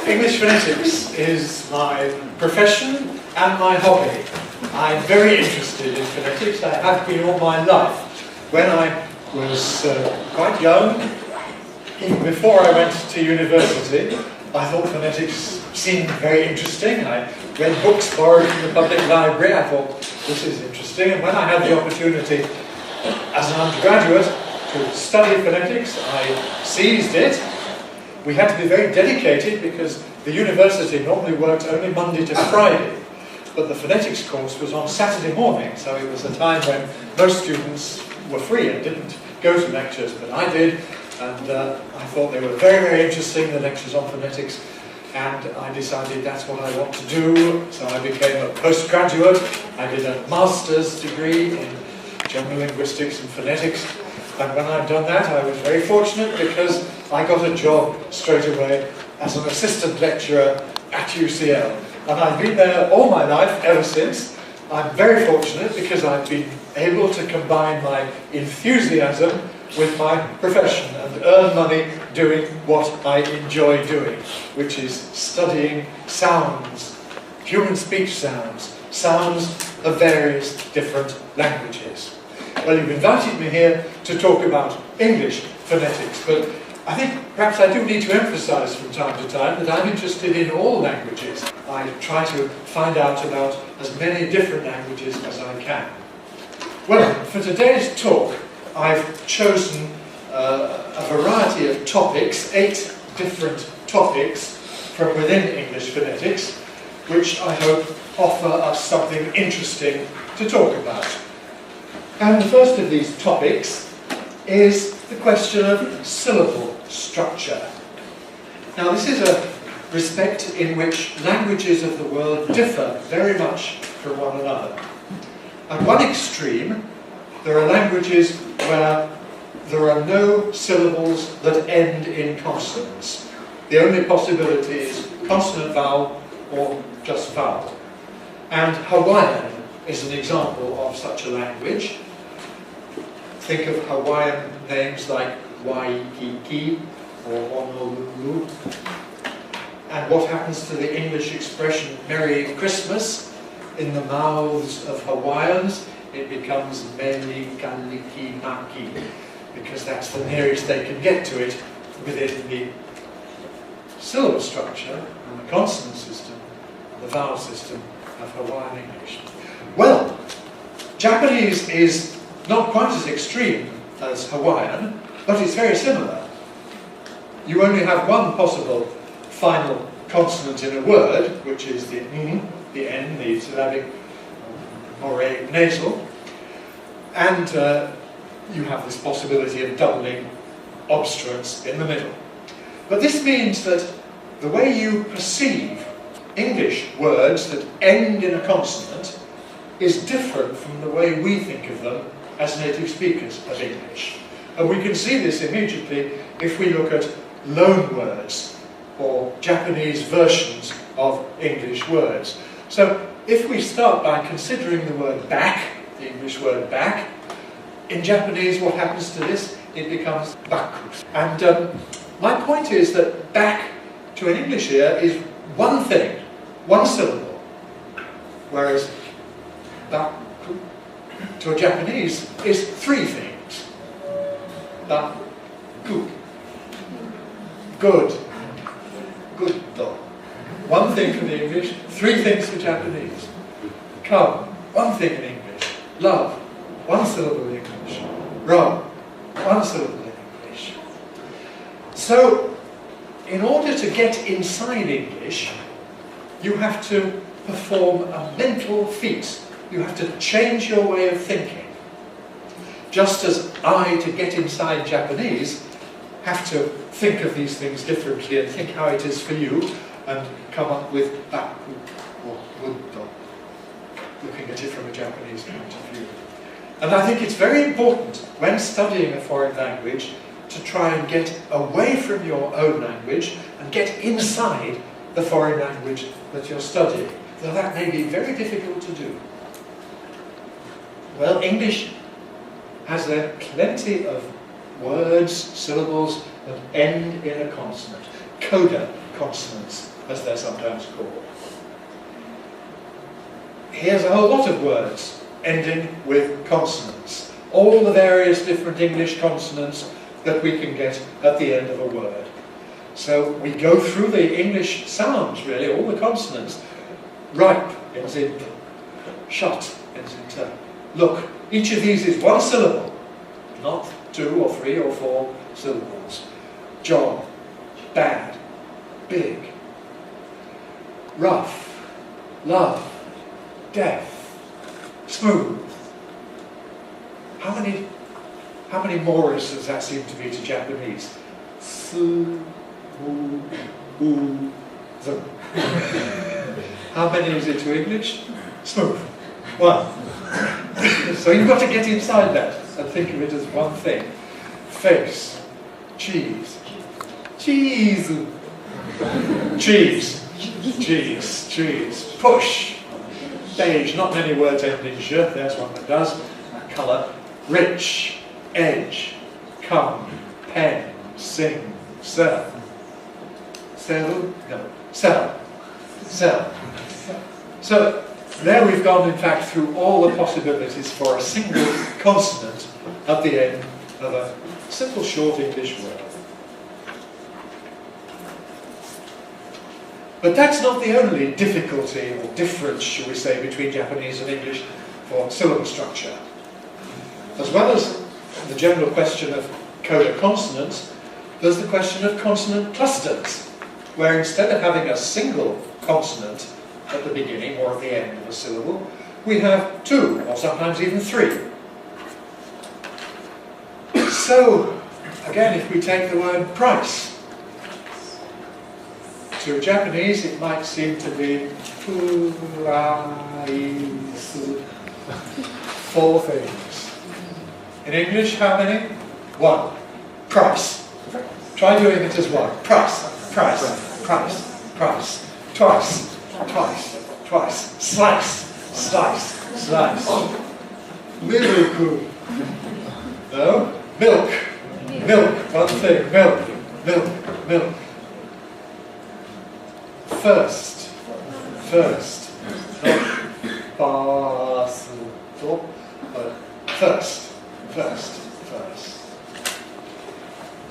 English phonetics is my profession and my hobby. I'm very interested in phonetics. I have been all my life. When I was quite young, even before I went to university, I thought phonetics seemed very interesting. I read books borrowed from the public library. I thought, this is interesting. And when I had the opportunity as an undergraduate to study phonetics, I seized it. We had to be very dedicated because the university normally worked only Monday to Friday, but the phonetics course was on Saturday morning, so it was a time when most students were free and didn't go to lectures, but I did, and I thought they were very, very interesting, the lectures on phonetics, and I decided that's what I want to do, so I became a postgraduate. I did a master's degree in general linguistics and phonetics. And when I'd done that, I was very fortunate because I got a job straight away as an assistant lecturer at UCL. And I've been there all my life, ever since. I'm very fortunate because I've been able to combine my enthusiasm with my profession and earn money doing what I enjoy doing, which is studying sounds, human speech sounds, sounds of various different languages. Well, you've invited me here to talk about English phonetics, but I think perhaps I do need to emphasize from time to time that I'm interested in all languages. I try to find out about as many different languages as I can. Well, for today's talk, I've chosen a variety of topics, 8 different topics from within English phonetics, which I hope offer us something interesting to talk about. And the first of these topics is the question of syllable structure. Now, this is a respect in which languages of the world differ very much from one another. At one extreme, there are languages where there are no syllables that end in consonants. The only possibility is consonant vowel or just vowel. And Hawaiian is an example of such a language. Think of Hawaiian names like Waikiki or Honolulu. And what happens to the English expression Merry Christmas in the mouths of Hawaiians? It becomes Meli Kaliki Maki, because that's the nearest they can get to it within the syllable structure and the consonant system and the vowel system of Hawaiian English. Well, Japanese is not quite as extreme as Hawaiian, but it's very similar. You only have one possible final consonant in a word, which is the N, the syllabic moraic nasal, and you have this possibility of doubling obstruents in the middle. But this means that the way you perceive English words that end in a consonant is different from the way we think of them as native speakers of English. And we can see this immediately if we look at loan words or Japanese versions of English words. So if we start by considering the word back, the English word back, in Japanese what happens to this? It becomes baku. And my point is that back to an English ear is one thing, one syllable, whereas baku to a Japanese is 3 things. Baku. Good. Good though. One thing for the English, 3 things for Japanese. Come, one thing in English. Love, 1 syllable in English. Wrong, 1 syllable in English. So, in order to get inside English, you have to perform a mental feat. You have to change your way of thinking. Just as I, to get inside Japanese, have to think of these things differently and think how it is for you, and come up with baku or buddo, looking at it from a Japanese point of view. And I think it's very important when studying a foreign language to try and get away from your own language and get inside the foreign language that you're studying. Though that may be very difficult to do. Well, English has there plenty of words, syllables that end in a consonant. Coda, consonants, as they're sometimes called. Here's a whole lot of words ending with consonants. All the various different English consonants that we can get at the end of a word. So we go through the English sounds, really, all the consonants. Ripe ends in p. Shut ends in t. Look, each of these is one syllable, not 2 or 3 or 4 syllables. Job, bad, big. Rough, love, deaf, smooth. How many moras does that seem to be to Japanese? Su, mu, u, zu. How many is it to English? Smooth. 1. So you've got to get inside that and think of it as one thing. Face, cheese, cheese, cheese, cheese, cheese. Push, beige. Not many words end in je. There's one that does. Colour. Rich, edge, come, pen, sing, sell. Sell? No. Sell. Sell. So there we've gone in fact through all the possibilities for a single consonant at the end of a simple short English word. But that's not the only difficulty or difference, shall we say, between Japanese and English for syllable structure. As well as the general question of coda consonants, there's the question of consonant clusters, where instead of having a single consonant at the beginning or at the end of a syllable, we have 2 or sometimes even 3. So, again, if we take the word price, to Japanese it might seem to be 4 things. In English, how many? 1. Price. Try doing it as 1. Price, price, price, price. Twice, twice, twice. Slice, slice, slice. Milk. No? Milk. Milk. One thing. Milk. Milk. Milk. First. First. Not possible, but first. First, first.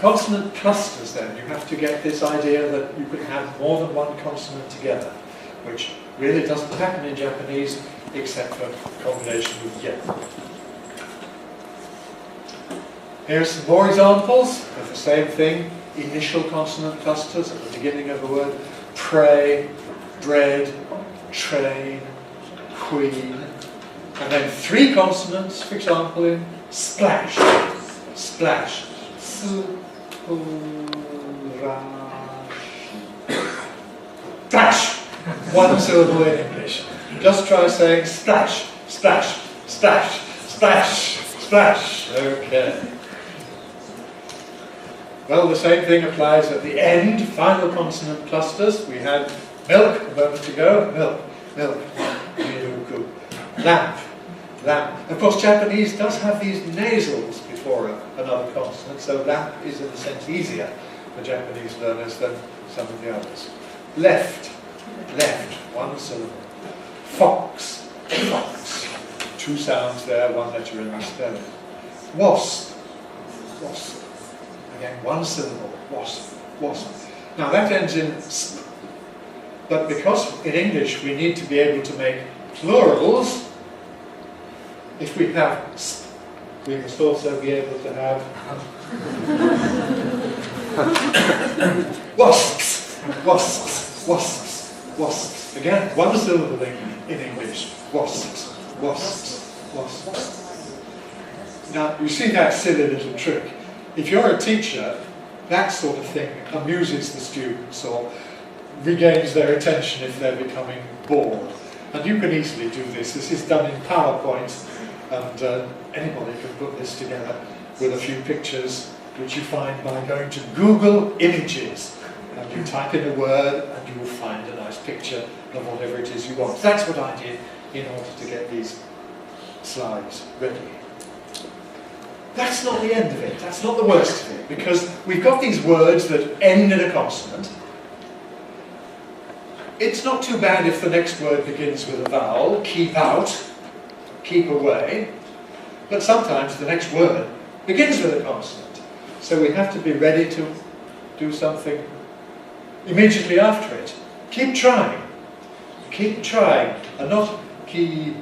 Consonant clusters then, you have to get this idea that you can have more than one consonant together, which really doesn't happen in Japanese except for combination with yen. Here are some more examples of the same thing, initial consonant clusters at the beginning of a word. Pray, bread, train, queen. And then 3 consonants, for example, in splash, splash, splash. 1 syllable in English. Just try saying splash, splash, splash, splash, splash. Okay. Well, the same thing applies at the end, final consonant clusters. We had milk a moment ago, milk, milk, lamp, lamp. Of course, Japanese does have these nasals before another consonant, so lamp is in a sense easier for Japanese learners than some of the others. Left, left, 1 syllable. Fox, fox. 2 sounds there, 1 letter in the spelling. Wasp, wasp. Again, 1 syllable, wasp, wasp. Now that ends in sp, but because in English we need to be able to make plurals, if we have sp, we must also be able to have wasps, wasps, wasps, wasps. Again, 1 syllable in English, wasps, wasps, wasps. Now you see that silly little trick. If you're a teacher, that sort of thing amuses the students or regains their attention if they're becoming bored. And you can easily do this. This is done in PowerPoint, and anybody can put this together with a few pictures, which you find by going to Google Images. And you type in a word, and you will find a nice picture of whatever it is you want. That's what I did in order to get these slides ready. That's not the end of it, that's not the worst of it, because we've got these words that end in a consonant, It's not too bad if the next word begins with a vowel, keep out, keep away, but sometimes the next word begins with a consonant. So we have to be ready to do something immediately after it. Keep trying, and not keep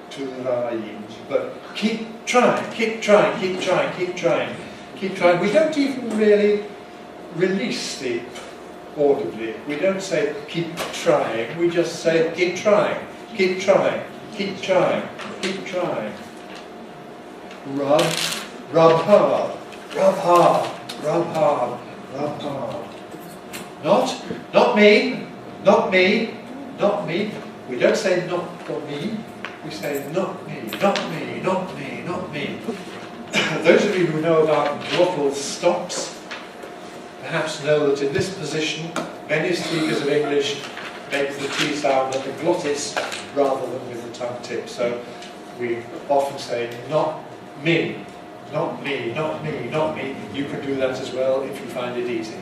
trying, but keep trying, keep trying, keep trying, keep trying, keep trying. We don't even really release the audibly. We don't say keep trying, we just say keep trying, keep trying, keep trying, keep trying. Rub, rub hard, rub hard, rub hard, rub hard. Not me, not me, not me. We don't say not for me, we say not me, not me, not me, not me. Those of you who know about glottal stops perhaps know that in this position many speakers of English make the T sound at the glottis rather than with the tongue tip. So we often say not me, not me, not me, not me. You can do that as well if you find it easy.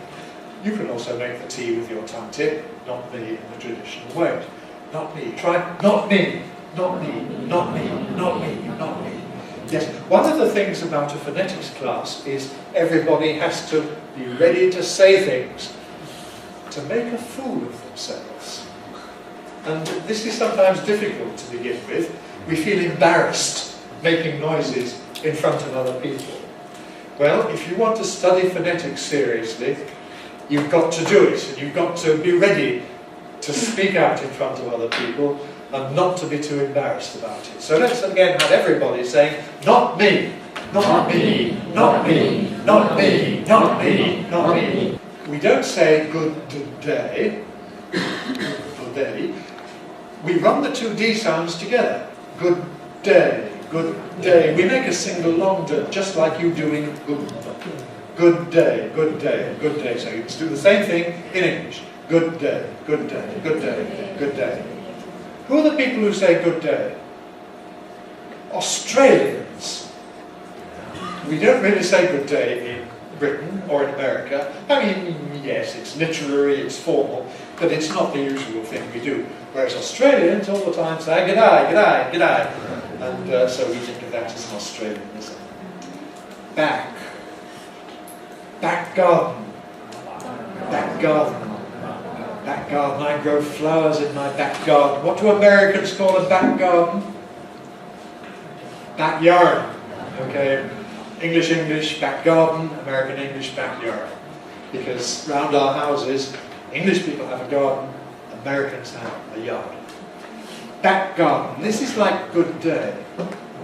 You can also make the T with your tongue tip, not me in the traditional way. Not me. Try not me, not me, not me, not me, not me. Yes, one of the things about a phonetics class is everybody has to be ready to say things to make a fool of themselves. And this is sometimes difficult to begin with. We feel embarrassed making noises in front of other people. Well, if you want to study phonetics seriously, you've got to do it, and you've got to be ready to speak out in front of other people and not to be too embarrassed about it. So let's again have everybody saying, not me, not me, not me, not me, not me, not me. We don't say good day, good day. We run the two D sounds together. Good day, good day. We make a single long D, just like you do in good day, good day, good day. So you do the same thing in English. Good day, good day, good day, good day. Who are the people who say good day? Australians. We don't really say good day in Britain or in America. I mean, yes, it's literary, it's formal, but it's not the usual thing we do. Whereas Australians all the time say g'day, g'day, g'day. And so we think of that as an Australianism. Back. Back garden. Back garden. Back garden. I grow flowers in my back garden. What do Americans call a back garden? Backyard. Okay. English, back garden. American English, backyard. Because round our houses, English people have a garden, Americans have a yard. Back garden. This is like good day.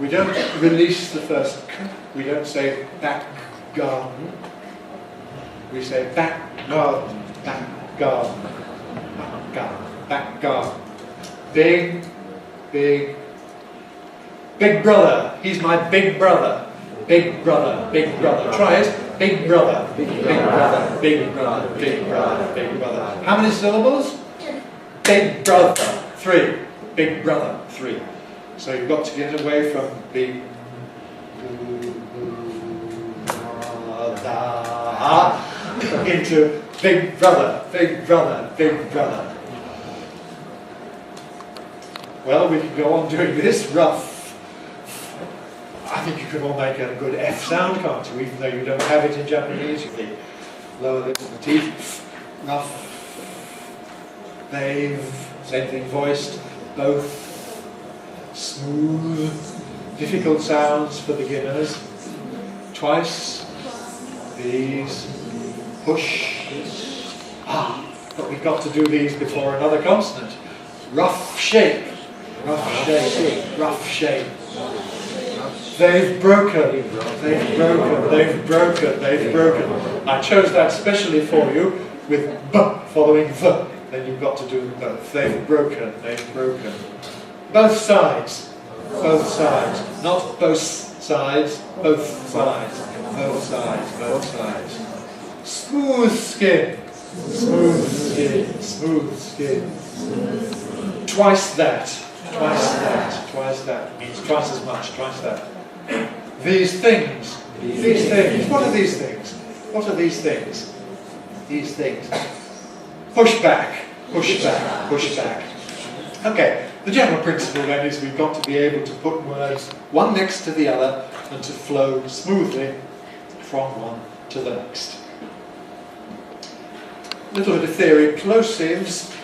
We don't release the first k. We don't say back garden. We say back garden, back garden, back garden, back garden. Big, big, big brother. He's my big brother. Big brother, big brother. Try it. Big brother, big brother, big brother, big brother, big brother. How many syllables? Big brother. 3. Big brother. 3. So you've got to get away from big brother into big brother, big brother, big brother. Well, we can go on doing this rough. I think you can all make a good F sound, can't you? Even though you don't have it in Japanese, you the lower lips and the teeth. Rough, they've, same thing voiced, both. Smooth, difficult sounds for beginners. Twice, these, push. But we've got to do these before another consonant. Rough shape, rough shape, rough shape. They've broken, they've broken, they've broken, they've broken. I chose that specially for you with B following V. Then you've got to do both. They've broken, they've broken. Both sides, both sides. Not both sides, both sides, both sides, both sides. Smooth skin, smooth skin, smooth skin. Twice that, twice that, twice that. Means twice as much, twice that. These things, these things. What are these things? What are these things? These things. Push back, push back, push back. Okay, the general principle then is we've got to be able to put words one next to the other and to flow smoothly from one to the next. A little bit of theory. Plosives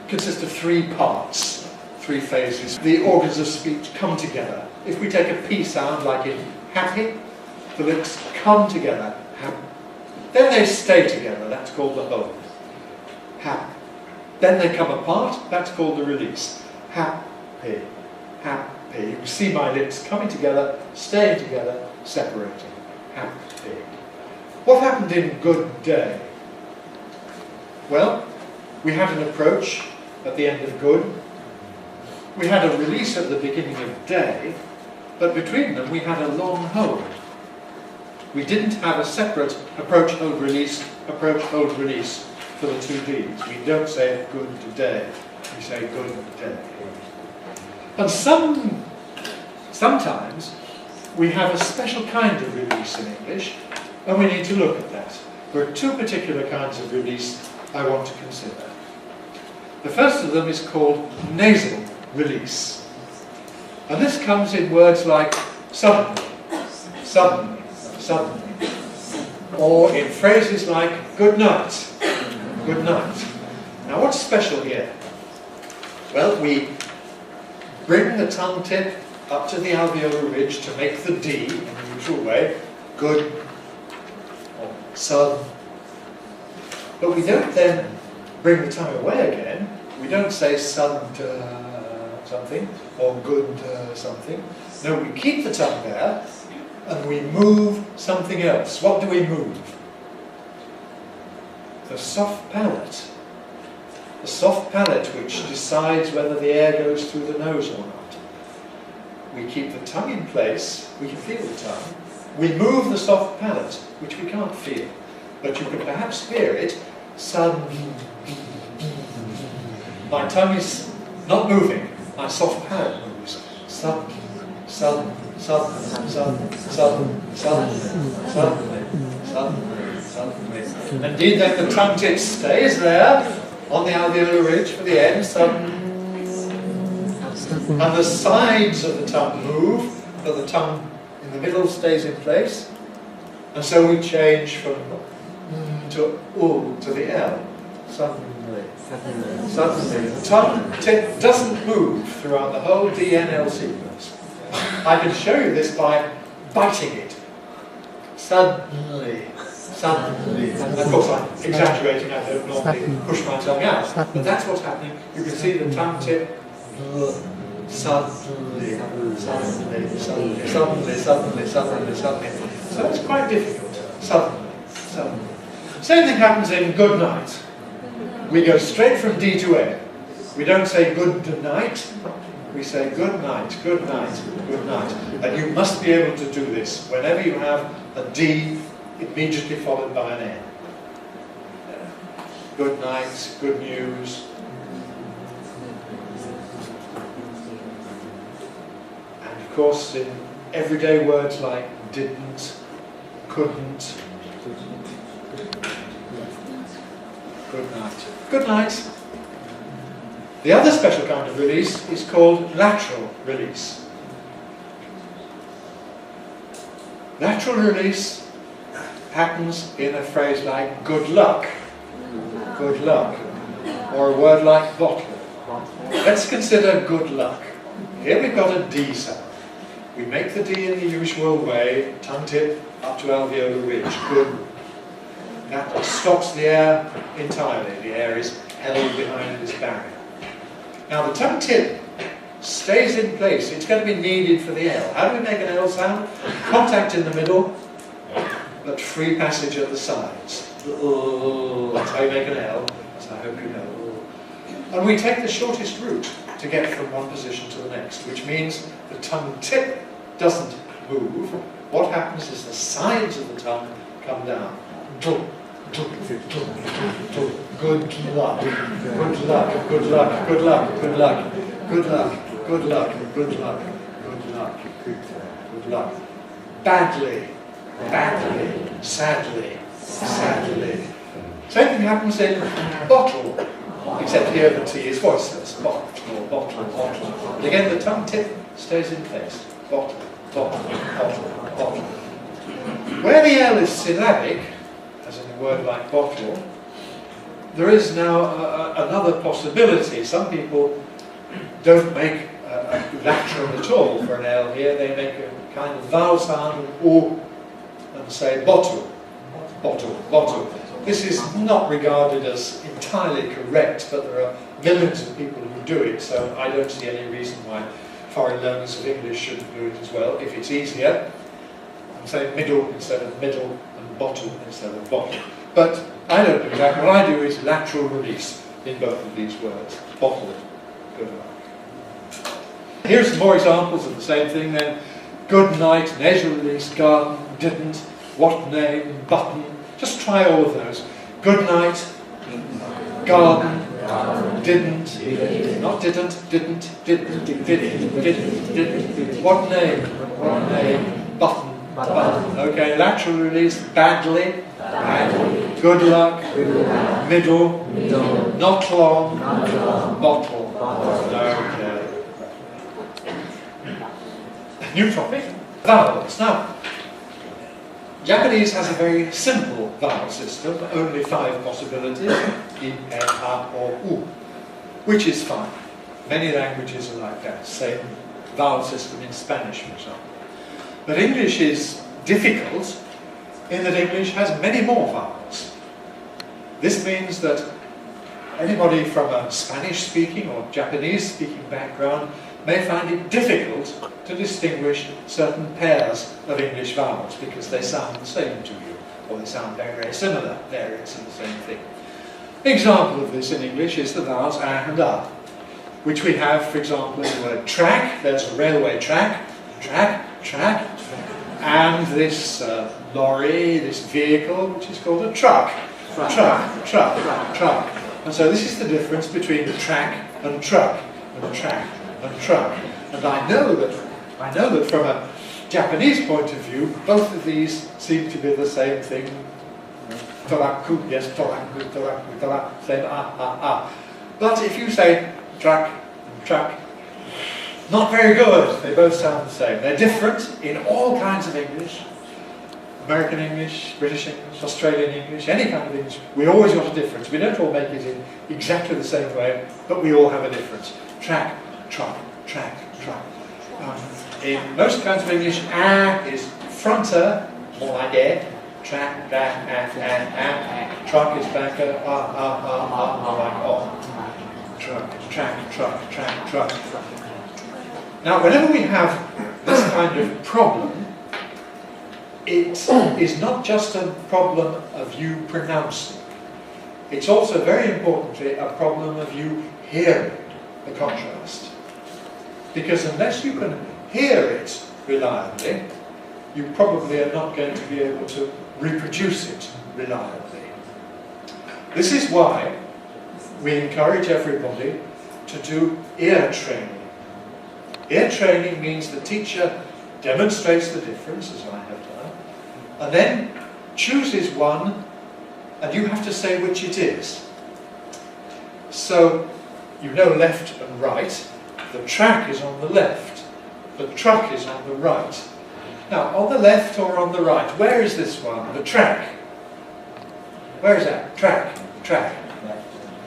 consist of three parts, three phases. The organs of speech come together. If we take a P sound like in happy, the lips come together, happy. Then they stay together, that's called the hold. Happy. Then they come apart, that's called the release. Happy, happy. You can see my lips coming together, staying together, separating. Happy. What happened in good day? Well, we had an approach at the end of good. We had a release at the beginning of day, but between them we had a long hold. We didn't have a separate approach, hold, release for the two Ds. We don't say good day, we say good day. And sometimes we have a special kind of release in English, and we need to look at that. There are two particular kinds of release I want to consider. The first of them is called nasal release. And this comes in words like suddenly, suddenly, suddenly. Or in phrases like good night, good night. Now what's special here? Well, we bring the tongue tip up to the alveolar ridge to make the D in the usual way, good, or sud. But we don't then bring the tongue away again. We don't say sud something or good something. No, we keep the tongue there and we move something else. What do we move? The soft palate. The soft palate which decides whether the air goes through the nose or not. We keep the tongue in place, we can feel the tongue. We move the soft palate, which we can't feel. But you can perhaps hear it. My tongue is not moving, my soft palate moves. Suddenly, suddenly, suddenly, suddenly, suddenly. Indeed, then the tongue tip stays there on the alveolar ridge for the end, suddenly. And the sides of the tongue move, but the tongue in the middle stays in place. And so we change from to to the L. Suddenly. Suddenly. The tongue tip doesn't move throughout the whole DNL sequence. I can show you this by biting it. Suddenly. Suddenly. And of course I'm exaggerating, I don't normally push my tongue out. But that's what's happening. You can see the tongue tip suddenly, suddenly, suddenly, suddenly, suddenly, suddenly, suddenly. So it's quite difficult. Suddenly, suddenly. Same thing happens in good night. We go straight from D to A. We don't say good night, we say good night, good night, good night. And you must be able to do this whenever you have a D immediately followed by an N. Good night, good news. And of course in everyday words like didn't, couldn't, good night. Good night. The other special kind of release is called lateral release. Lateral release happens in a phrase like good luck, or a word like bottle. Let's consider good luck. Here we've got a D sound. We make the D in the usual way, tongue tip up to alveolar ridge, good. That stops the air entirely. The air is held behind this barrier. Now the tongue tip stays in place. It's going to be needed for the L. How do we make an L sound? Contact in the middle, but free passage at the sides. That's how you make an L, as I hope you know. And we take the shortest route to get from one position to the next, which means the tongue tip doesn't move. What happens is the sides of the tongue come down. Good luck, good luck, good luck, good luck, good luck, good luck, good luck, good luck, good luck, good luck. Badly, badly, sadly, sadly, Same thing happens in bottle, except here the T is voiceless. Bottle, bottle, bottle. And again, the tongue tip stays in place. Bottle, bottle, bottle, bottle. Where the L is syllabic, as in a word like bottle, there is now another possibility. Some people don't make a lateral at all for an L here. They make a kind of vowel sound, or, and say bottle, bottle, bottle. This is not regarded as entirely correct, but there are millions of people who do it, so I don't see any reason why foreign learners of English shouldn't do it as well, if it's easier. I'm saying middle instead of middle, and bottle instead of bottle. But I don't do that. What I do is lateral release in both of these words. Bottle, good luck. Here's some more examples of the same thing then. Good night, nasal release, garden, didn't, what name, button. Just try all of those. Good night, garden, didn't, not didn't, what name, button, button. Okay, lateral release, badly, good luck, middle, not long, bottle. Okay. New topic, vowels. Now, Japanese has a very simple vowel system, only 5 possibilities, in, e, a, or u, which is fine. Many languages are like that, same vowel system in Spanish, for example. But English is difficult in that English has many more vowels. This means that anybody from a Spanish-speaking or Japanese-speaking background may find it difficult to distinguish certain pairs of English vowels because they sound the same to you, or they sound very, very similar, variants of the same thing. An example of this in English is the vowels a and a, which we have, for example, in the word track. There's a railway track, track, track, and this lorry, this vehicle, which is called a truck. Truck, truck, truck. And so this is the difference between track and truck, and track and truck. And I know that from a Japanese point of view, both of these seem to be the same thing. Toraku, yes, toraku, toraku, toraku, same ah. But if you say truck and truck, not very good. They both sound the same. They're different in all kinds of English. American English, British English, Australian English, any kind of English. We always got a difference. We don't all make it in exactly the same way, but we all have a difference. Track, truck, track, truck. In most kinds of English, a is fronter, more like a. Track, truck is backer, more like o. Truck, track, truck, track, truck. Now, whenever we have this kind of problem, it is not just a problem of you pronouncing. It's also, very importantly, a problem of you hearing the contrast. Because unless you can hear it reliably, you probably are not going to be able to reproduce it reliably. This is why we encourage everybody to do ear training. Ear training means the teacher demonstrates the difference, as I have done, and then chooses one, and you have to say which it is. So, you know left and right. The track is on the left. The truck is on the right. Now, on the left or on the right, where is this one? The track. Where is that? Track. Track.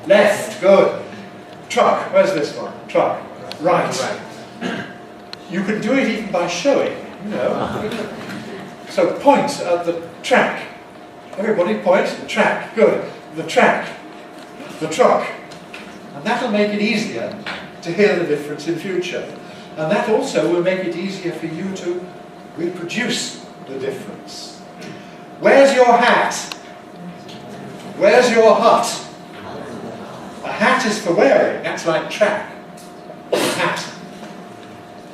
Left. Good. Truck. Where's this one? Truck. Right. You can do it even by showing, you know. So point at the track. Everybody point at the track. Good. The track. The truck. And that'll make it easier to hear the difference in future. And that also will make it easier for you to reproduce the difference. Where's your hat? Where's your hut? A hat is for wearing. That's like track. A hat.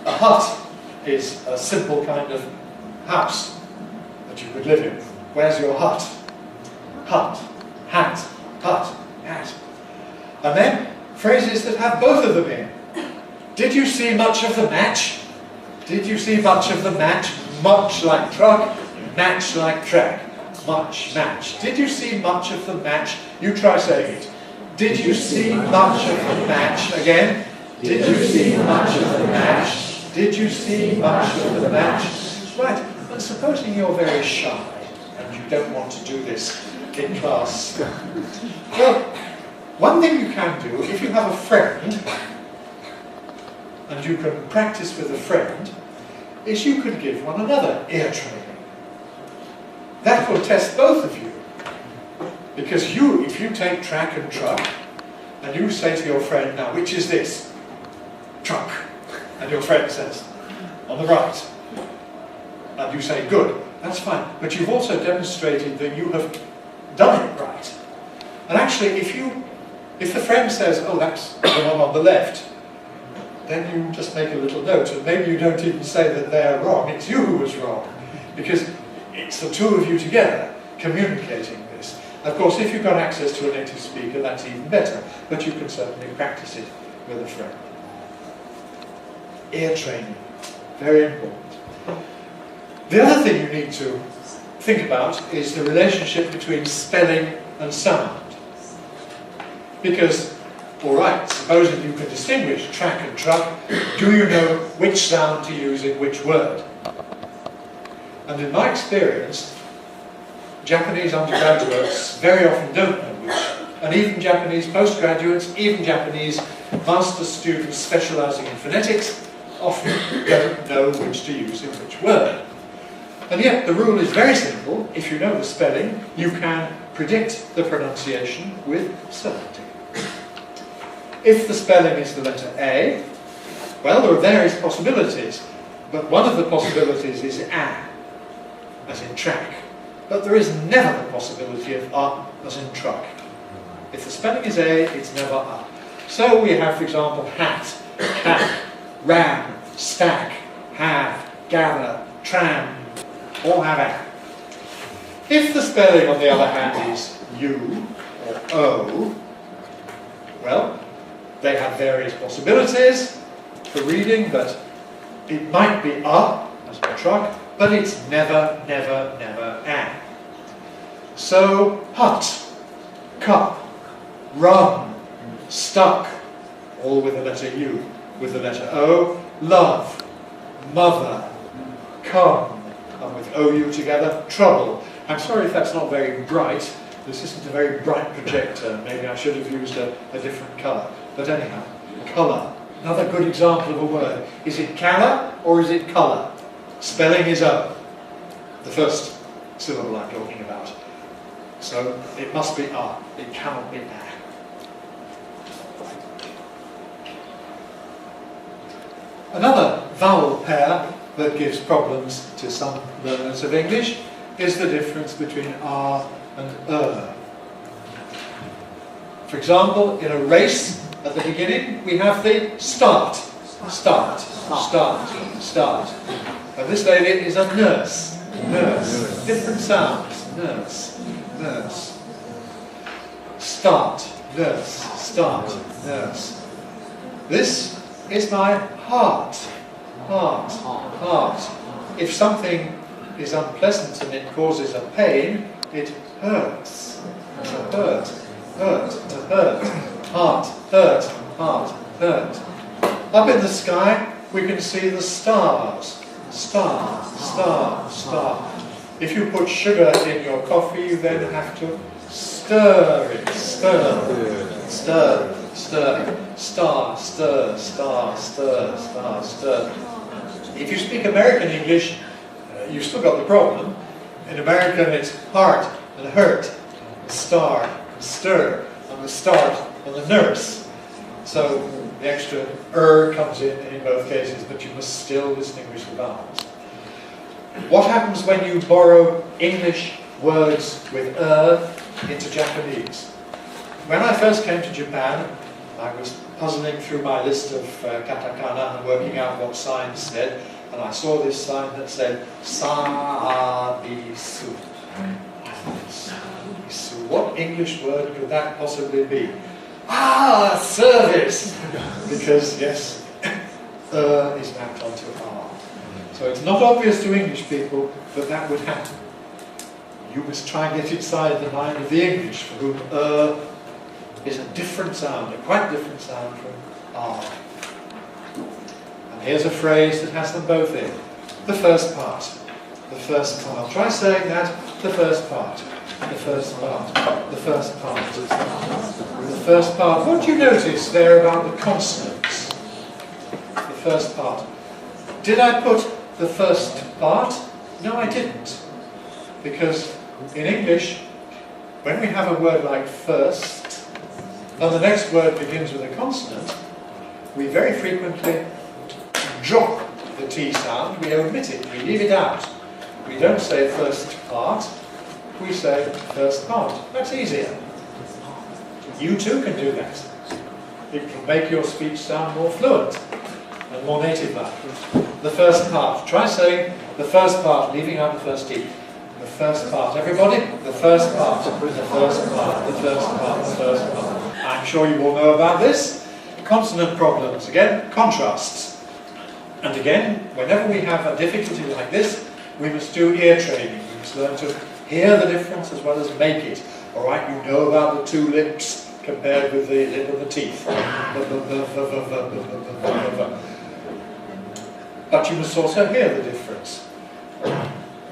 A hut is a simple kind of house that you could live in. Where's your hut? Hut, hat, hut, hat. And then phrases that have both of them in. Did you see much of the match? Did you see much of the match? Much like truck, match like track. much, match. Did you see much of the match? You try saying it. Did you see much of the match? Again. Did you see much of the match? Did you see much of the match? Right, and supposing you're very shy and you don't want to do this in class. Well, one thing you can do, if you have a friend, and you can practice with a friend, is you could give one another ear training. That will test both of you. Because if you take track and truck, and you say to your friend, now which is this? Truck. And your friend says, on the right. And you say, good, that's fine. But you've also demonstrated that you have done it right. And actually, if the friend says, oh, that's the one on the left, then you just make a little note, and maybe you don't even say that they're wrong, it's you who was wrong. Because it's the two of you together communicating this. Of course, if you've got access to a native speaker, that's even better, but you can certainly practice it with a friend. Ear training, very important. The other thing you need to think about is the relationship between spelling and sound. Because, all right, supposing you can distinguish track and truck, do you know which sound to use in which word? And in my experience, Japanese undergraduates very often don't know which, and even Japanese postgraduates, even Japanese master's students specializing in phonetics, often don't know which to use in which word. And yet the rule is very simple. If you know the spelling, you can predict the pronunciation with certainty. If the spelling is the letter A, well, there are various possibilities, but one of the possibilities is A, as in track. But there is never the possibility of A, as in truck. If the spelling is A, it's never A. So we have, for example, hat, pack, ram, stack, have, gather, tram, all have A. If the spelling, on the other hand, is U or O, well, they have various possibilities for reading, but it might be A, as in truck, but it's never, never, never A. So, hut, cup, run, stuck, all with the letter U. With the letter O, love, mother, come, and with OU together, trouble. I'm sorry if that's not very bright. This isn't a very bright projector. Maybe I should have used a different colour. But anyhow, colour. Another good example of a word. Is it colour or is it colour? Spelling is O, the first syllable I'm talking about. So it must be A. It cannot be A. Another vowel pair that gives problems to some learners of English is the difference between R and For example, in a race, at the beginning, we have the start. Start, start, start. And this lady is a nurse. Nurse. Different sounds. Nurse, nurse. Start, nurse, start, nurse. This is my heart. Heart, heart. If something is unpleasant and it causes a pain, it hurts. To hurt, hurt, to hurt. Heart, hurt, heart, hurt. Up in the sky, we can see the stars. Star, star, star. If you put sugar in your coffee, you then have to stir it. Stir, stir, stir. Star, stir, star, stir, star, stir. If you speak American English, you've still got the problem. In American, it's heart and hurt, star and stir, and the start and the nurse. So the extra comes in both cases, but you must still distinguish the vowels. What happens when you borrow English words with into Japanese? When I first came to Japan, I was puzzling through my list of katakana and working out what signs said, and I saw this sign that said Sa-a-bi-su. What English word could that possibly be? Ah, service! Because, yes, is mapped onto R. So it's not obvious to English people that that would happen. you must try and get inside the mind of the English, for whom is a different sound, a quite different sound from R. And here's a phrase that has them both in. The first part. The first part. Try saying that. The first part. The first part. The first part. The first part. What do you notice there about the consonants? The first part. Did I put the first part? No, I didn't. Because in English, when we have a word like first, and the next word begins with a consonant, we very frequently drop the T sound, we omit it, we leave it out. We don't say first part, we say first part. That's easier. You too can do that. It can make your speech sound more fluent and more native-like. The first part. Try saying the first part, leaving out the first T. The first part. Everybody? The first part. The first part. The first part. The first part. I'm sure you all know about this. Consonant problems. Again, contrasts. And again, whenever we have a difficulty like this, we must do ear training. We must learn to hear the difference as well as make it. Alright, you know about the two lips compared with the lip of the teeth. But you must also hear the difference.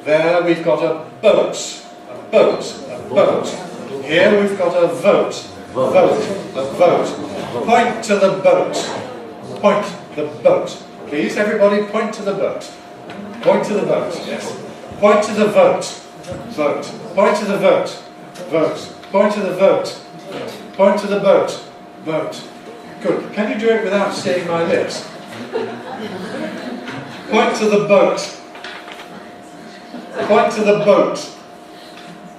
There we've got a boat, a boat, a boat. Here we've got a vote, vote, a vote. Point to the boat. Point the boat. Please, everybody, point to the boat. Point to the boat, yes. Point to the vote. Vote. Point to the vote. Vote. Point to the vote. Point to the boat. Vote. Good. Can you do it without seeing my lips? Point to the boat. Point to the boat.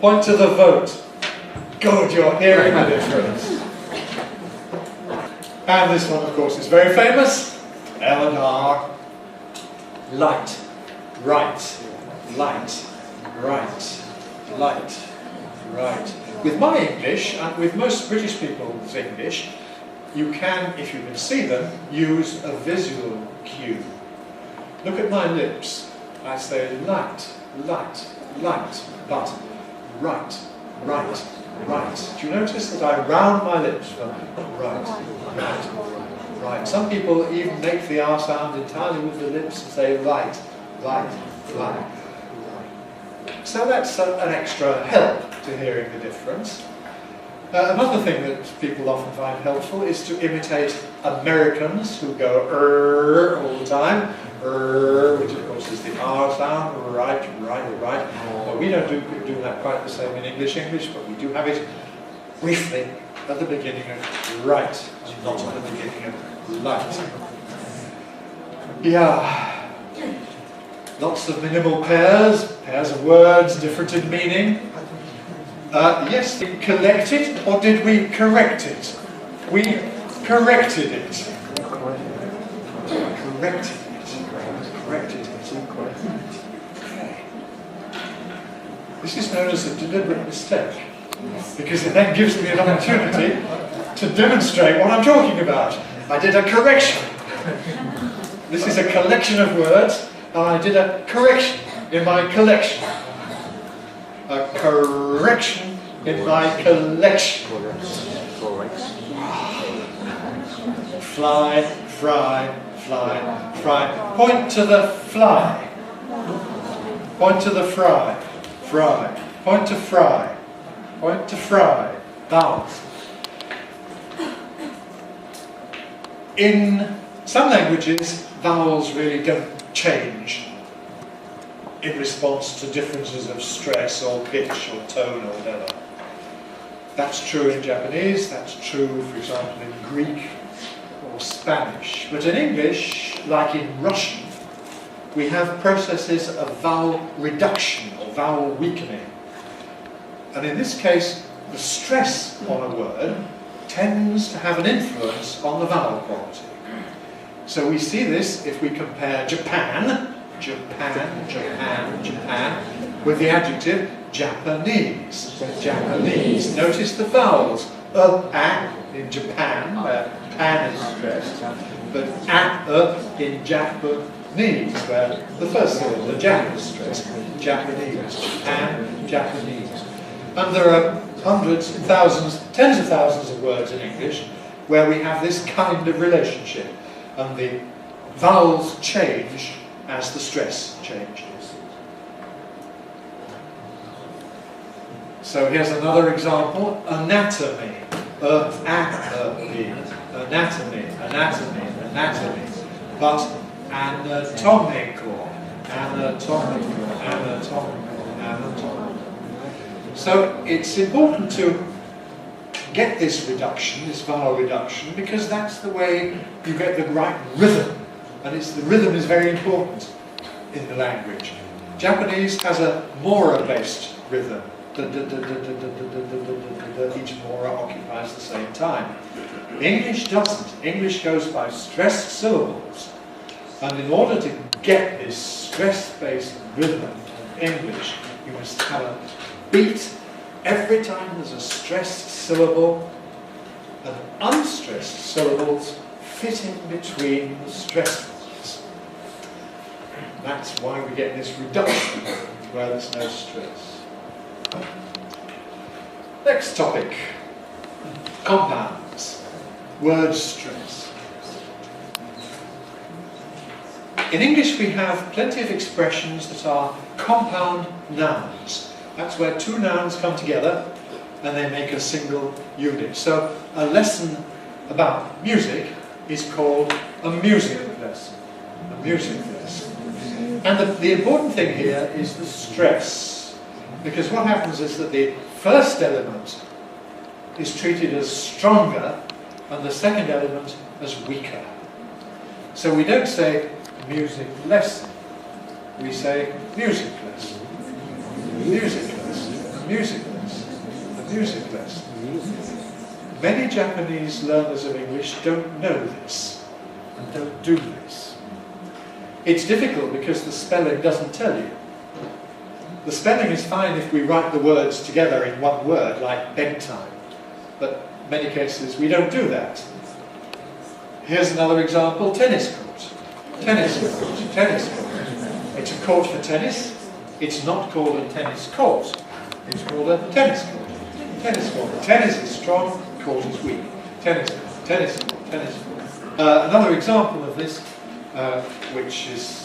Point to the vote. Good, you're hearing the difference. And this one, of course, is very famous. L and R. Light. Right. Light. Right. Light. Right. With my English, and with most British people's English, you can, if you can see them, use a visual cue. Look at my lips. I say light, light, light, but right, right, right. Do you notice that I round my lips from right, right, right? Some people even make the R sound entirely with the lips and say right, right, right. So that's an extra help to hearing the difference. Another thing that people often find helpful is to imitate Americans who go all the time, which of course is the R sound, right, right, right. Well, we don't do that quite the same in English, but we do have it briefly at the beginning of right, and not at the beginning of light. Yeah. Lots of minimal pairs of words, different in meaning. Yes, did we collect it or did we correct it? We corrected it. Corrected it. Corrected it. Okay. This is known as a deliberate mistake, because it then gives me an opportunity to demonstrate what I'm talking about. I did a correction. This is a collection of words, and I did a correction in my collection. A correction in my collection. Fly, fry, fly, fry. Point to the fly. Point to the fry. Fry. Point to fry. Point to fry. Vowels. In some languages, vowels really don't change in response to differences of stress or pitch or tone or whatever. That's true in Japanese, that's true, for example, in Greek or Spanish. But in English, like in Russian, we have processes of vowel reduction or vowel weakening. And in this case, the stress on a word tends to have an influence on the vowel quality. So we see this if we compare Japan, Japan, Japan, Japan, with the adjective Japanese. Japanese. Notice the vowels. A in Japan, where pan is stressed, but in Japanese. Japanese, where the first syllable, the Japanese stress, Japanese, and Japanese. And there are hundreds, thousands, tens of thousands of words in English where we have this kind of relationship, and the vowels change as the stress changes. So here's another example: anatomy, anatomy, anatomy, anatomy, but anatomical, anatomical, anatomical, anatomical. So it's important to get this reduction, this vowel reduction, because that's the way you get the right rhythm, and the rhythm is very important in the language. Japanese has a mora-based rhythm. Each mora occupies the same time. English doesn't. English goes by stressed syllables, and in order to get this stress-based rhythm in English, you must have a beat every time there's a stressed syllable, and unstressed syllables fit in between the stressed ones. That's why we get this reduction where there's no stress. Next topic, compounds, word stress. In English we have plenty of expressions that are compound nouns. That's where two nouns come together and they make a single unit. So a lesson about music is called a music lesson. A music lesson. And the important thing here is the stress. Because what happens is that the first element is treated as stronger and the second element as weaker. So we don't say music lesson, we say music lesson, music lesson, music lesson, music lesson. Many Japanese learners of English don't know this and don't do this. It's difficult because the spelling doesn't tell you. The spelling is fine if we write the words together in one word, like bedtime, but in many cases we don't do that. Here's another example: tennis court. Tennis court, tennis court. It's a court for tennis. It's not called a tennis court. It's called a tennis court. Tennis court. Tennis is strong, court is weak. Tennis court, tennis court, tennis court. Another example of this, which is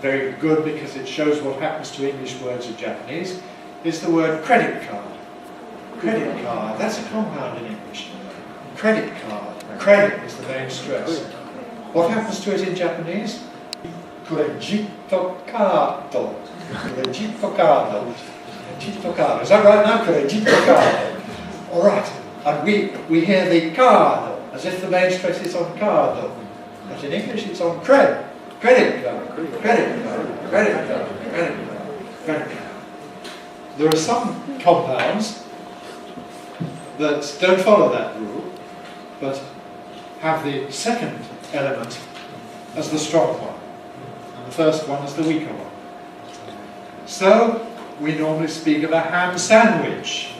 very good because it shows what happens to English words in Japanese, is the word credit card. Credit card, that's a compound in English. Credit card. Credit is the main stress. What happens to it in Japanese? Credito cardo. Credito cardo. Credito cardo. Is that right now? Credito cardo. Alright. And we hear the cardo as if the main stress is on cardo. But in English it's on cred. Credit card, credit card, credit card, credit card, credit card. There are some compounds that don't follow that rule, but have the second element as the strong one, and the first one as the weaker one. So, we normally speak of a ham sandwich.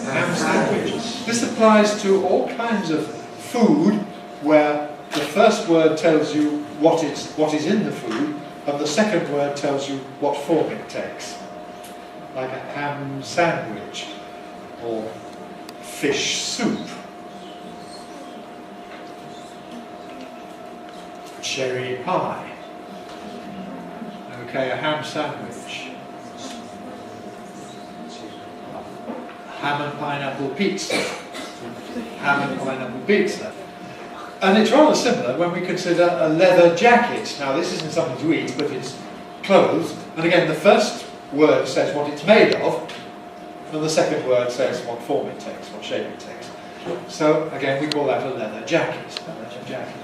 Ham sandwich. This applies to all kinds of food where the first word tells you what is in the food, and the second word tells you what form it takes. Like a ham sandwich, or fish soup, cherry pie. Okay, a ham sandwich. Ham and pineapple pizza. Ham and pineapple pizza. And it's rather similar when we consider a leather jacket. Now this isn't something to eat, but it's clothes. And again, the first word says what it's made of, and the second word says what form it takes, what shape it takes. So again, we call that a leather jacket. A leather jacket.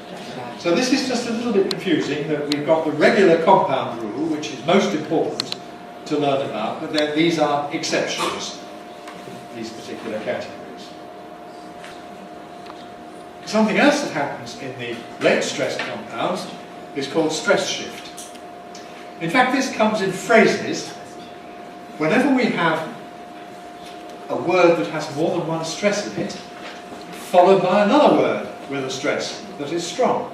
So this is just a little bit confusing, that we've got the regular compound rule, which is most important to learn about, but then these are exceptions, these particular categories. Something else that happens in the late stress compounds is called stress shift. In fact, this comes in phrases. Whenever we have a word that has more than one stress in it, followed by another word with a stress that is strong.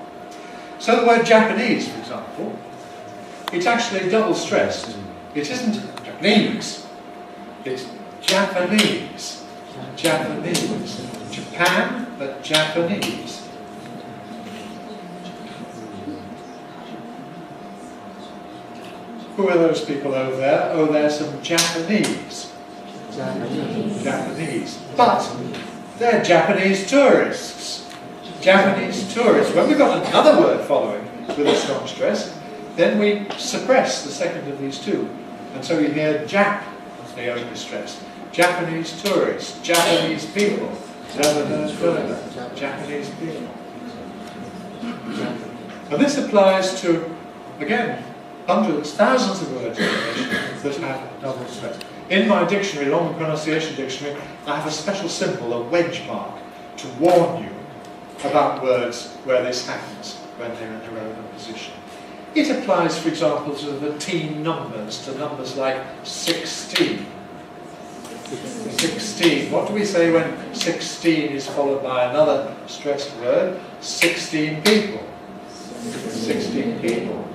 So the word Japanese, for example, it's actually double stressed. It isn't Japanese, it's Japanese. Japanese. Japan, but Japanese. Who are those people over there? Oh, there's some Japanese. Japanese. But they're Japanese tourists. Japanese tourists. When we've got another word following with a strong stress, then we suppress the second of these two. And so you hear Jap as the only stress. Japanese tourists, Japanese people, Japanese people. And this applies to, again, hundreds, thousands of words in English that have double stress. In my dictionary, long pronunciation dictionary, I have a special symbol, a wedge mark, to warn you about words where this happens, when they're in their own position. It applies, for example, to the teen numbers, to numbers like 16. 16. What do we say when 16 is followed by another stressed word? 16 people. 16 people.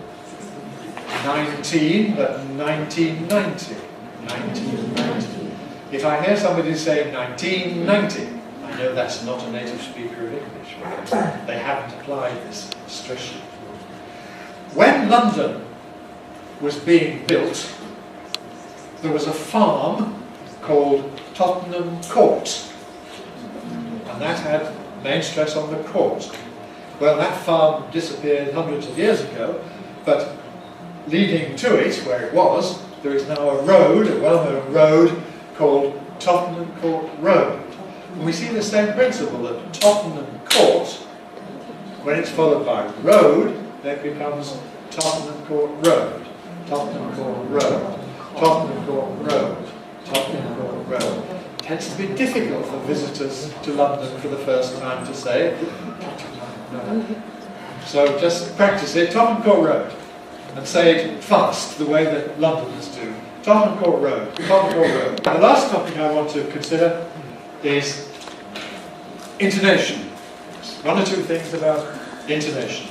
19, but 1990. 1990. If I hear somebody say 1990, I know that's not a native speaker of English, because they haven't applied this stress. When London was being built, there was a farm called Tottenham Court, and that had main stress on the court. Well, that farm disappeared hundreds of years ago, but leading to it, where it was, there is now a road, a well-known road, called Tottenham Court Road. And we see the same principle, that Tottenham Court, when it's followed by road, then becomes Tottenham Court Road, Tottenham Court Road, Tottenham Court Road, Tottenham Court Road. It tends to be difficult for visitors to London for the first time to say. So just practice it, Tottenham Court Road, and say it fast, the way that Londoners do. Tottenham Court Road, Tottenham Court Road. The last topic I want to consider is intonation. One or two things about intonation.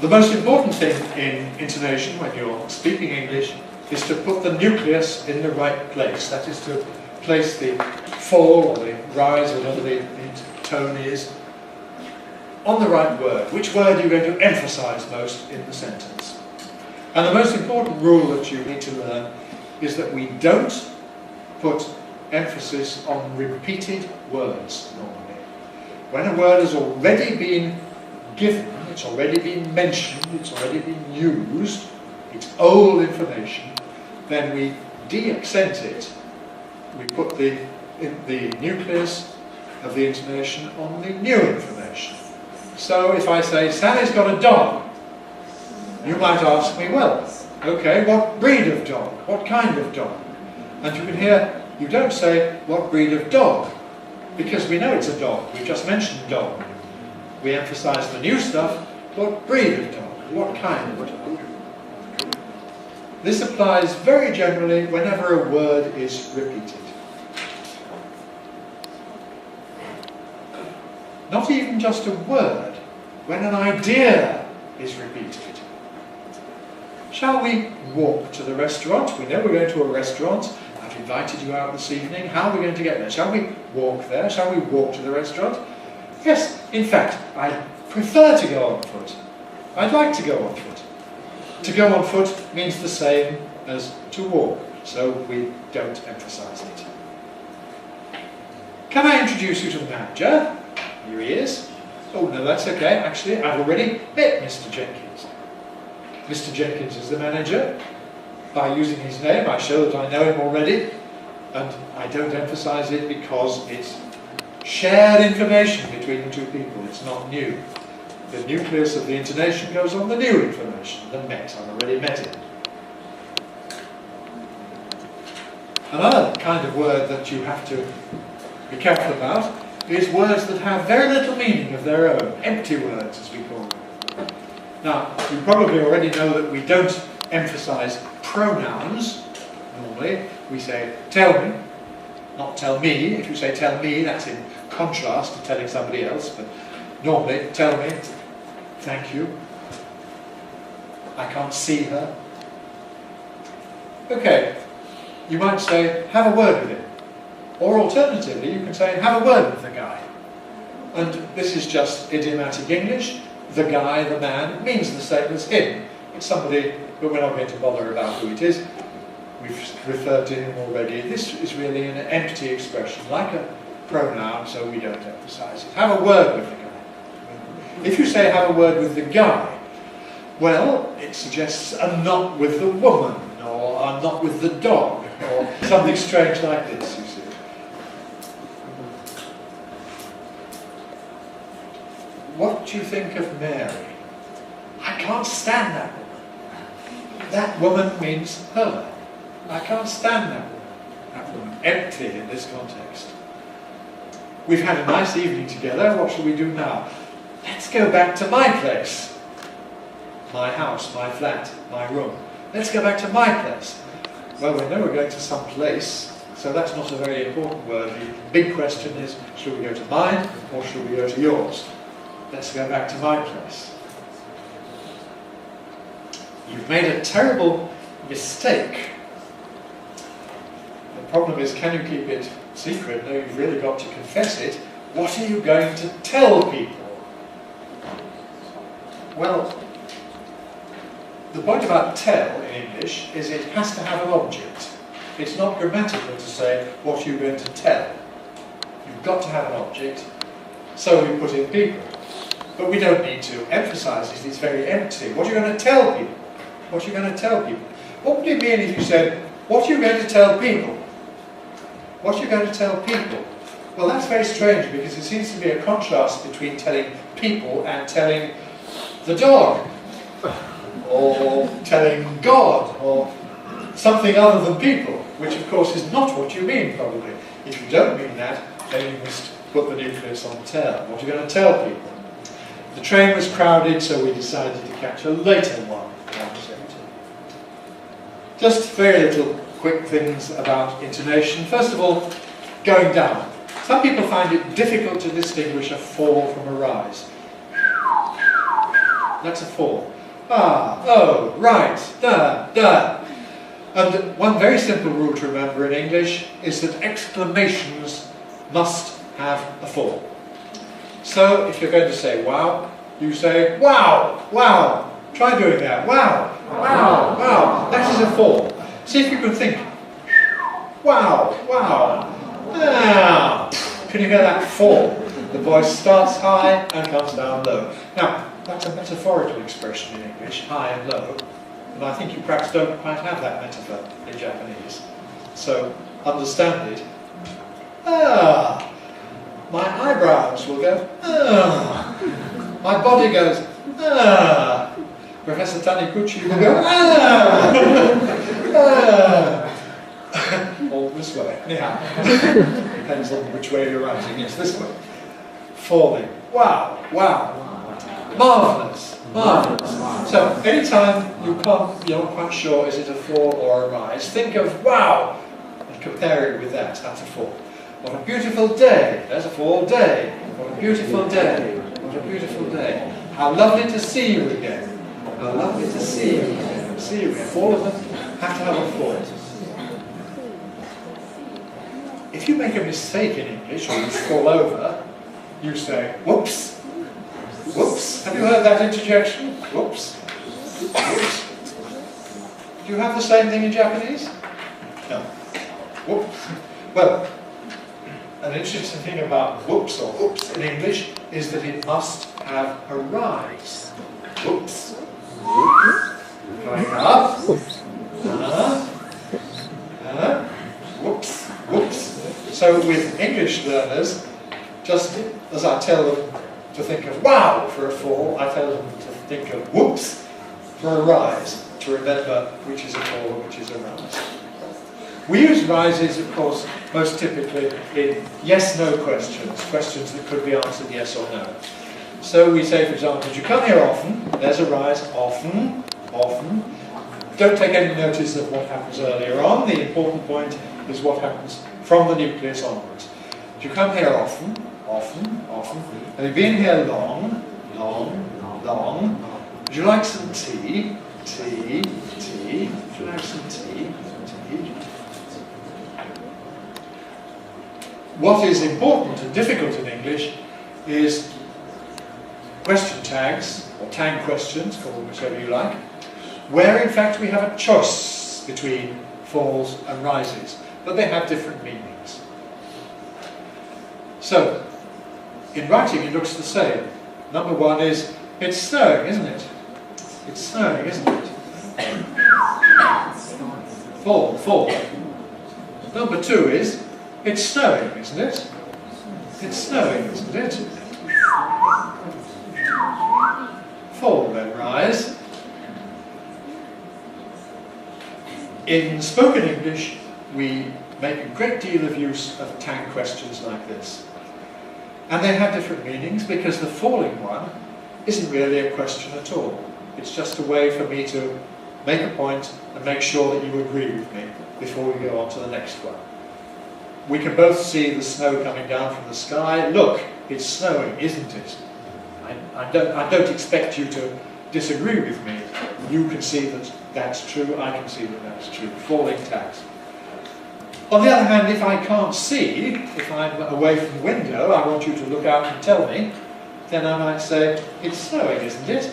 The most important thing in intonation when you're speaking English is to put the nucleus in the right place. That is to place the fall or the rise, whatever the tone is, on the right word. Which word are you going to emphasize most in the sentence? And the most important rule that you need to learn is that we don't put emphasis on repeated words normally. When a word has already been given, it's already been mentioned, it's already been used, it's old information, then we de-accent it. We put the nucleus of the intonation on the new information. So if I say, Sally's got a dog, you might ask me, well, okay, what breed of dog? What kind of dog? And you can hear, you don't say, what breed of dog? Because we know it's a dog. We've just mentioned dog. We emphasize the new stuff. What breed of dog? What kind of dog? This applies very generally whenever a word is repeated. Not even just a word, when an idea is repeated. Shall we walk to the restaurant? We know we're going to a restaurant. I've invited you out this evening. How are we going to get there? Shall we walk there? Shall we walk to the restaurant? Yes, in fact, I prefer to go on foot. I'd like to go on foot. To go on foot means the same as to walk, so we don't emphasize it. Can I introduce you to the manager? Here he is. Oh, no, that's okay. Actually, I've already met Mr. Jenkins. Mr. Jenkins is the manager. By using his name, I show that I know him already, and I don't emphasize it because it's shared information between the two people. It's not new. The nucleus of the intonation goes on the new information, the met. I've already met him. Another kind of word that you have to be careful about is words that have very little meaning of their own, empty words as we call them. Now, you probably already know that we don't emphasize pronouns. Normally, we say tell me, not tell me. If you say tell me, that's in contrast to telling somebody else, but normally tell me, Thank you. I can't see her. Okay, you might say, have a word with him. Or alternatively, you can say, have a word with the guy. And this is just idiomatic English. The guy, the man, means the same as him. It's somebody, but we're not going to bother about who it is. We've referred to him already. This is really an empty expression, like a pronoun, so we don't emphasize it. Have a word with the guy. If you say have a word with the guy, well, it suggests a not with the woman, or a not with the dog, or something strange like this, you see. What do you think of Mary? I can't stand that woman. That woman means her. I can't stand that woman. That woman. Empty in this context. We've had a nice evening together. What shall we do now? Let's go back to my place. My house, my flat, my room. Let's go back to my place. Well, we know we're going to some place, so that's not a very important word. The big question is, shall we go to mine or shall we go to yours? Let's go back to my place. You've made a terrible mistake. The problem is, can you keep it secret? No, you've really got to confess it. What are you going to tell people? Well, the point about tell in English is it has to have an object. It's not grammatical to say, what are you going to tell? You've got to have an object, so we put in people. But we don't need to emphasize it, it's very empty. What are you going to tell people? What are you going to tell people? What would it mean if you said, what are you going to tell people? What are you going to tell people? Well, that's very strange because it seems to be a contrast between telling people and telling the dog, or telling God, or something other than people, which of course is not what you mean probably. If you don't mean that, then you must put the nucleus on tell. What are you going to tell people? The train was crowded, so we decided to catch a later one. Just very little quick things about intonation. First of all, going down. Some people find it difficult to distinguish a fall from a rise. That's a fall. Ah, oh, right, da, da. And one very simple rule to remember in English is that exclamations must have a fall. So if you're going to say wow, you say wow, wow. Try doing that. Wow, wow, wow. That is a fall. See if you can think. Wow, wow. Ah. Can you hear that fall? The voice starts high and comes down low. Now, that's a metaphorical expression in English, high and low. And I think you perhaps don't quite have that metaphor in Japanese. So, understand it. Ah. My eyebrows will go, ah. My body goes, ah. Professor Taniguchi will go, ah. Ah. All this way. Yeah. Depends on which way you're writing. It's this way. Falling. Wow. Wow. Marvellous. Marvellous. So, anytime you're not quite sure is it a fall or a rise, think of wow and compare it with that. That's a fall. What a beautiful day. There's a fall day. What a beautiful day. What a beautiful day. How lovely to see you again. How lovely to see you again. See you again. All of them have to have a fall. If you make a mistake in English or you fall over, you say, whoops. Whoops. Have you heard that interjection? Whoops. Whoops. Do you have the same thing in Japanese? No. Whoops. Well, an interesting thing about whoops or oops in English is that it must have a rise. Whoops. Going up. Whoops. Whoops. So with English learners, just as I tell them to think of wow for a fall, I tell them to think of whoops for a rise, to remember which is a fall and which is a rise. We use rises, of course, most typically in yes-no questions, questions that could be answered yes or no. So we say, for example, did you come here often? There's a rise, often, often. Don't take any notice of what happens earlier on. The important point is what happens from the nucleus onwards. Did you come here often? Often, often. Have you been here long? Long, long. long. Would you like some tea? Tea, tea. Would you like some tea? Tea. What is important and difficult in English is question tags, or tag questions, call them whichever you like, where in fact we have a choice between falls and rises, but they have different meanings. So, in writing it looks the same. Number one is, it's snowing, isn't it? It's snowing, isn't it? Fall, fall. Number two is, it's snowing, isn't it? It's snowing, isn't it? Fall, then rise. In spoken English, we make a great deal of use of tag questions like this. And they have different meanings because the falling one isn't really a question at all. It's just a way for me to make a point and make sure that you agree with me before we go on to the next one. We can both see the snow coming down from the sky. Look, it's snowing, isn't it? I don't expect you to disagree with me. You can see that that's true, I can see that that's true. Falling tags. On the other hand, if I can't see, if I'm away from the window, I want you to look out and tell me, then I might say, it's snowing, isn't it?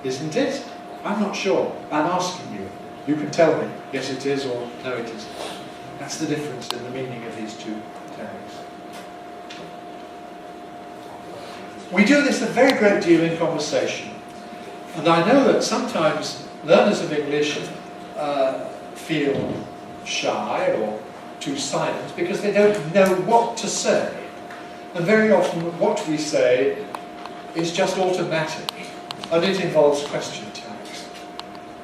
Isn't it? I'm not sure. I'm asking you. You can tell me, yes it is, or no it isn't. That's the difference in the meaning of these two tags. We do this a very great deal in conversation. And I know that sometimes learners of English feel shy or too silent because they don't know what to say. And very often what we say is just automatic, and it involves question tags.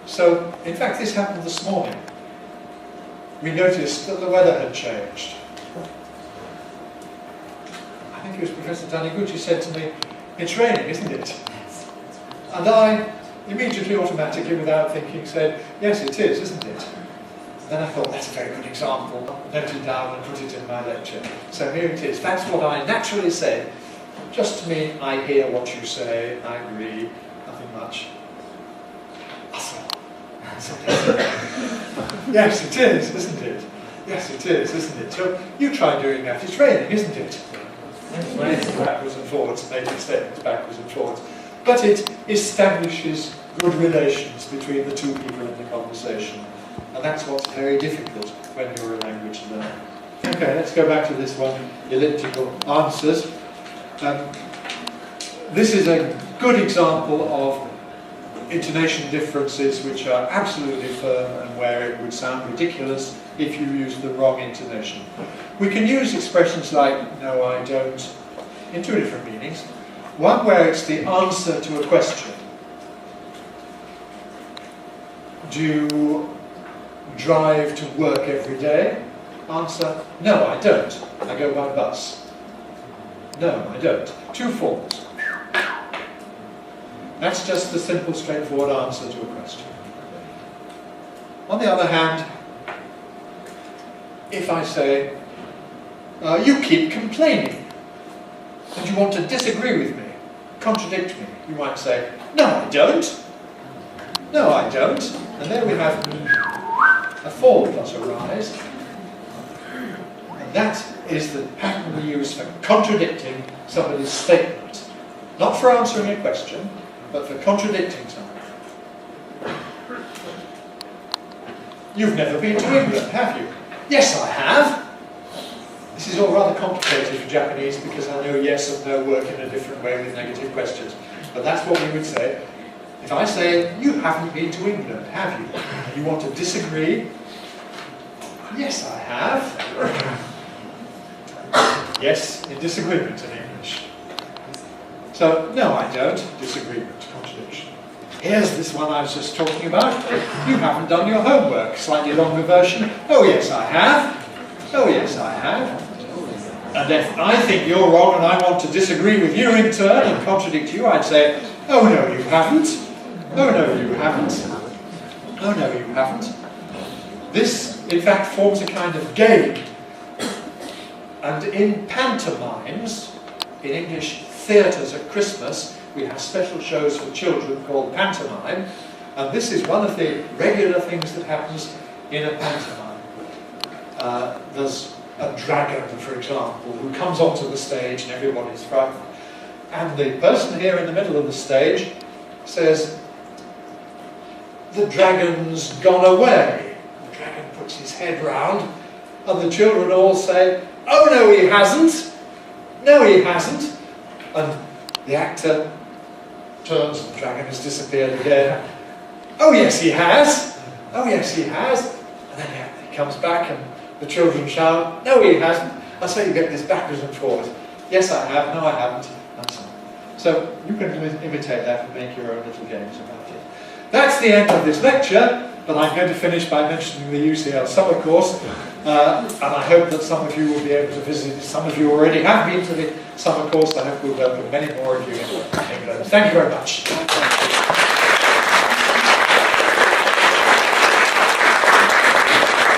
So, in fact, this happened this morning. We noticed that the weather had changed. I think it was Professor Taniguchi said to me, it's raining, isn't it? And I immediately, automatically, without thinking, said, yes, it is, isn't it? Then I thought, that's a very good example. Note it down and put it in my lecture. So here it is. That's what I naturally said. Just to me, I hear what you say, I agree, nothing much. Yes, it is, isn't it? Yes, it is, isn't it? So you try doing that. It's raining, isn't it? It's raining backwards and forwards, making statements backwards and forwards. But it establishes good relations between the two people in the conversation. And that's what's very difficult when you're a language learner. Okay, let's go back to this one, elliptical answers. This is a good example of intonation differences which are absolutely firm and where it would sound ridiculous if you use the wrong intonation. We can use expressions like, no, I don't, in two different meanings. One where it's the answer to a question. Do you drive to work every day? Answer, no, I don't. I go by bus. No, I don't. Two forms. That's just the simple, straightforward answer to a question. On the other hand, if I say, you keep complaining, and you want to disagree with me, contradict me, you might say, no, I don't. No, I don't. And there we have a fall plus a rise. And that is the pattern we use for contradicting somebody's statement. Not for answering a question, but for contradicting something. You've never been to England, have you? Yes, I have. This is all rather complicated for Japanese because I know yes and no work in a different way with negative questions. But that's what we would say. If I say, you haven't been to England, have you? And you want to disagree? Yes, I have. Yes, in disagreement in English. So, no, I don't. Disagreement, contradiction. Here's this one I was just talking about. You haven't done your homework. Slightly longer version. Oh, yes, I have. Oh, yes, I have. And if I think you're wrong and I want to disagree with you in turn and contradict you, I'd say, oh, no, you haven't. Oh, no, you haven't. Oh, no, you haven't. This, in fact, forms a kind of game. And in pantomimes, in English theatres at Christmas, we have special shows for children called pantomime, and this is one of the regular things that happens in a pantomime. There's a dragon, for example, who comes onto the stage and everybody's frightened. And the person here in the middle of the stage says, "The dragon's gone away." The dragon puts his head round, and the children all say, "Oh no, he hasn't. No, he hasn't." And the actor turns and the dragon has disappeared again. "Oh yes, he has. Oh yes, he has." And then he comes back and the children shout, "No, he hasn't." And so you get this backwards and forwards. "Yes, I have. No, I haven't." And so on. So you can imitate that and make your own little games about it. That's the end of this lecture, but I'm going to finish by mentioning the UCL summer course, and I hope that some of you will be able to visit. Some of you already have been to the summer course. I hope we'll welcome many more of you in England. Thank you very much.